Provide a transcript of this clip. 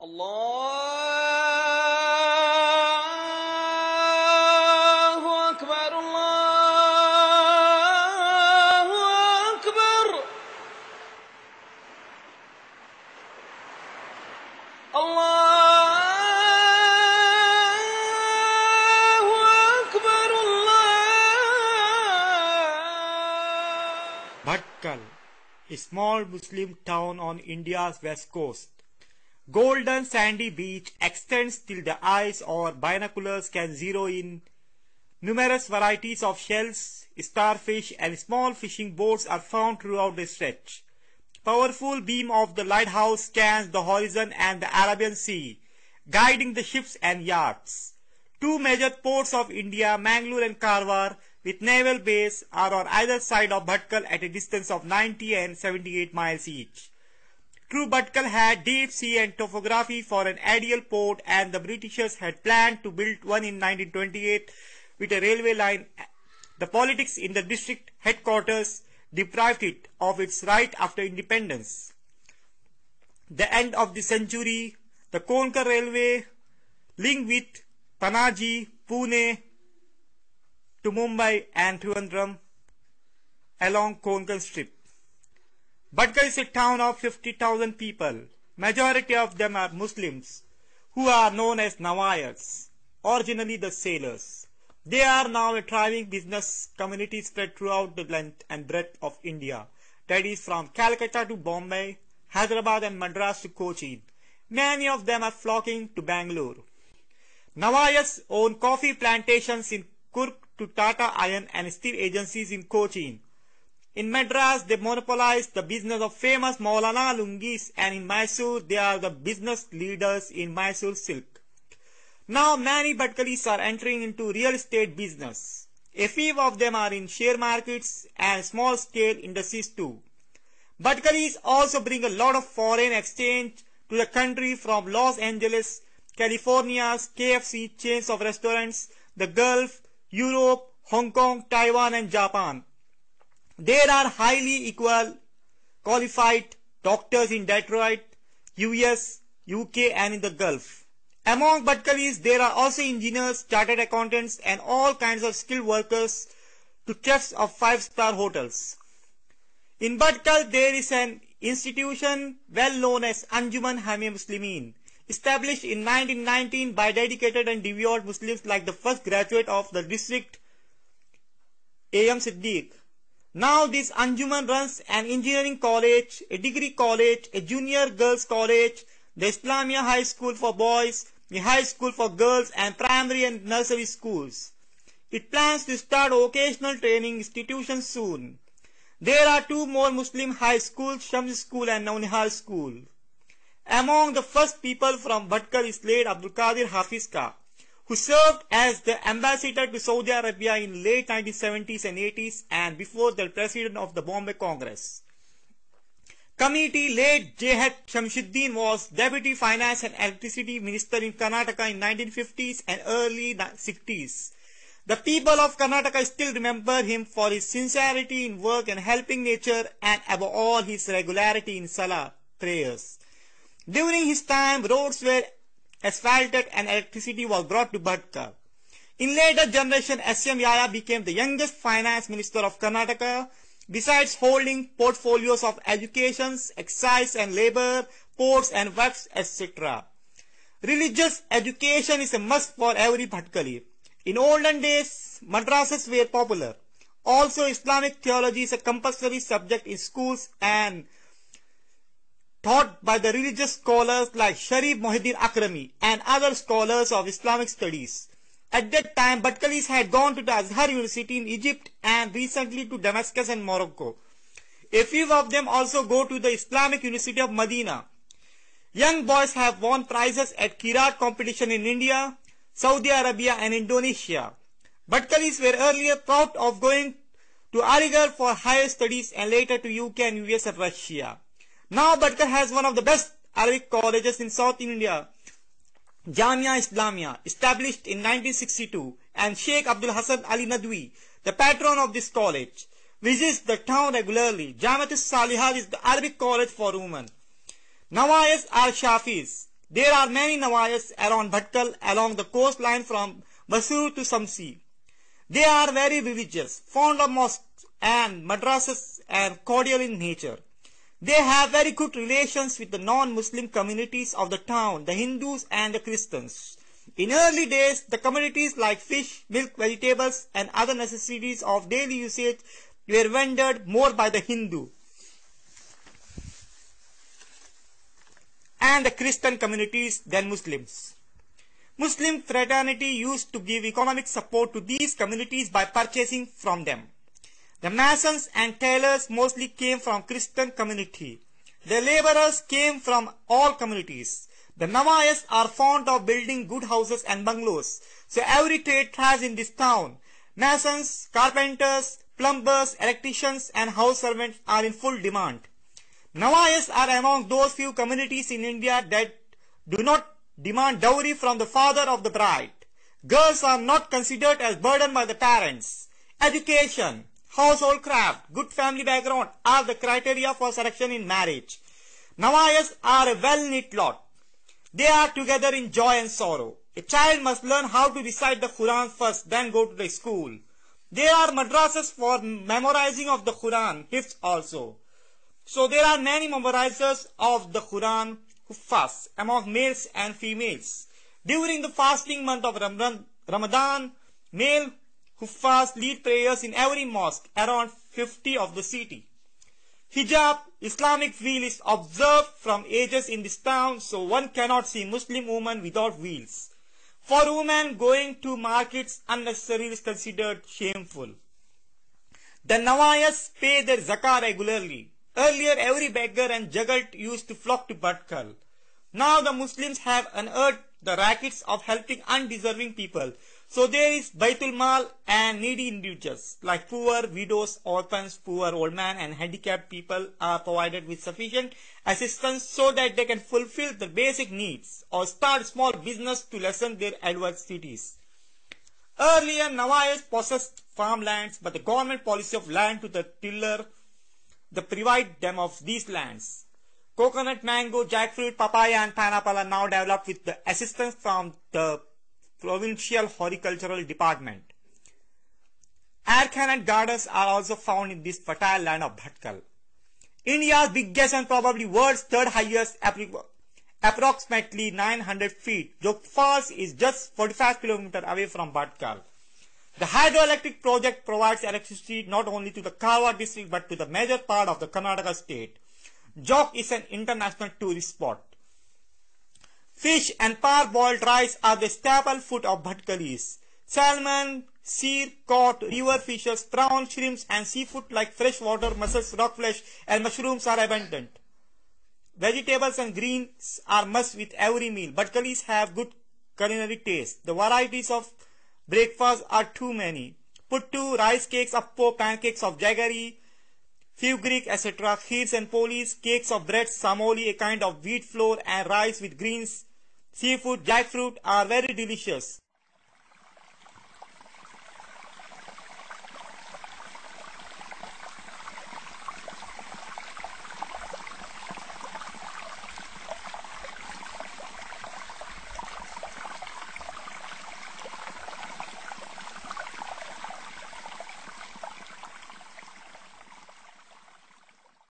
الله أكبر الله أكبر الله أكبر Bhatkal, a small Muslim town on India's west coast. Golden sandy beach extends till the eyes or binoculars can zero in. Numerous varieties of shells, starfish and small fishing boats are found throughout the stretch. Powerful beam of the lighthouse scans the horizon and the Arabian Sea, guiding the ships and yachts. Two major ports of India, Mangalore and Karwar, with naval base, are on either side of Bhatkal at a distance of 90 and 78 miles each. True, Bhatkal had deep sea and topography for an ideal port, and the Britishers had planned to build one in 1928 with a railway line. The politics in the district headquarters deprived it of its right after independence. The end of the century, the Konkan Railway linked with Panaji, Pune to Mumbai and Trivandrum along Konkan Strip. Bhatkal is a town of 50,000 people. Majority of them are Muslims, who are known as Nawayas, originally the sailors. They are now a thriving business community spread throughout the length and breadth of India, that is from Calcutta to Bombay, Hyderabad and Madras to Cochin. Many of them are flocking to Bangalore. Nawayas own coffee plantations in Kurk to Tata Iron and steel agencies in Cochin. In Madras, they monopolized the business of famous Maulana Lungis, and in Mysore, they are the business leaders in Mysore silk. Now, many Bhatkalis are entering into real estate business. A few of them are in share markets and small-scale industries too. Bhatkalis also bring a lot of foreign exchange to the country from Los Angeles, California's KFC chains of restaurants, the Gulf, Europe, Hong Kong, Taiwan and Japan. There are highly qualified doctors in Detroit, US, UK and in the Gulf. Among Bhatkalis, there are also engineers, chartered accountants and all kinds of skilled workers to chefs of five-star hotels. In Bhatkal, there is an institution well known as Anjuman Hamia Muslimin, established in 1919 by dedicated and devout Muslims like the first graduate of the district, A.M. Siddiq. Now this Anjuman runs an engineering college, a degree college, a junior girls college, the Islamia High School for boys, a high school for girls and primary and nursery schools. It plans to start vocational training institutions soon. There are two more Muslim high schools, Shams School and Naunihal School. Among the first people from Bhatkal is late Abdul Qadir Hafiz Ka, who served as the ambassador to Saudi Arabia in late 1970s and 80s and before the president of the Bombay Congress. Committee late J.H. Shamsuddin was Deputy Finance and Electricity Minister in Karnataka in 1950s and early 60s. The people of Karnataka still remember him for his sincerity in work and helping nature and above all his regularity in Salah prayers. During his time, roads were asphalted and electricity was brought to Bhatkal. In later generation, S.M. Yaya became the youngest finance minister of Karnataka, besides holding portfolios of education, excise and labor, ports and works, etc. Religious education is a must for every Bhatkali. In olden days, madrasas were popular. Also, Islamic theology is a compulsory subject in schools and taught by the religious scholars like Sharif Muhyiddin Akrami and other scholars of Islamic studies. At that time, Bhatkalis had gone to the Azhar University in Egypt and recently to Damascus and Morocco. A few of them also go to the Islamic University of Medina. Young boys have won prizes at Qiraat competition in India, Saudi Arabia and Indonesia. Bhatkalis were earlier proud of going to Aligarh for higher studies and later to UK and US and Russia. Now Bhatkal has one of the best Arabic colleges in South India, Jamia Islamia, established in 1962, and Sheikh Abdul Hassan Ali Nadwi, the patron of this college, visits the town regularly. Jamiat Salihah is the Arabic college for women. Nawayas are Shafis. There are many Nawayas around Bhatkal along the coastline from Basur to Samsi. They are very religious, fond of mosques and madrasas and cordial in nature. They have very good relations with the non-Muslim communities of the town, the Hindus and the Christians. In early days, the commodities like fish, milk, vegetables and other necessities of daily usage were vended more by the Hindu and the Christian communities than Muslims. Muslim fraternity used to give economic support to these communities by purchasing from them. The masons and tailors mostly came from Christian community. The laborers came from all communities. The Nawayas are fond of building good houses and bungalows, so every trade thrives in this town. Masons, carpenters, plumbers, electricians and house servants are in full demand. Nawayas are among those few communities in India that do not demand dowry from the father of the bride. Girls are not considered as burden by the parents. Education, household craft, good family background are the criteria for selection in marriage. Nawayas are a well-knit lot. They are together in joy and sorrow. A child must learn how to recite the Quran first, then go to the school. There are madrasas for memorizing of the Quran, hifz also. So there are many memorizers of the Quran who fast among males and females. During the fasting month of Ramadan, male who fast lead prayers in every mosque, around 50 of the city. Hijab, Islamic veil is observed from ages in this town, so one cannot see Muslim women without veils. For women, going to markets unnecessarily is considered shameful. The Nawayas pay their zakah regularly. Earlier, every beggar and juggalt used to flock to Bhatkal. Now the Muslims have unearthed the rackets of helping undeserving people. So there is Baitul Mal and needy individuals like poor, widows, orphans, poor old men and handicapped people are provided with sufficient assistance so that they can fulfill their basic needs or start small business to lessen their adversities. Earlier, Nawayas possessed farmlands, but the government policy of land to the tiller deprived them of these lands. Coconut, mango, jackfruit, papaya and pineapple are now developed with the assistance from the provincial horticultural department. Aircan gardens are also found in this fertile land of Bhatkal. India's biggest and probably world's third highest, approximately 900 feet, Jog Falls is just 45 kilometers away from Bhatkal. The hydroelectric project provides electricity not only to the Karwar district but to the major part of the Karnataka state. Jog is an international tourist spot. Fish and parboiled rice are the staple food of Bhatkalis. Salmon, seal, cod, river fishes, prawns, shrimps and seafood like freshwater mussels, rockfish and mushrooms are abundant. Vegetables and greens are must with every meal. Bhatkalis have good culinary taste. The varieties of breakfast are too many. Puttu, rice cakes, appo, pancakes of jaggery, fugrik, etc., kheers and polis, cakes of bread, samoli, a kind of wheat flour and rice with greens, seafood, jackfruit are very delicious.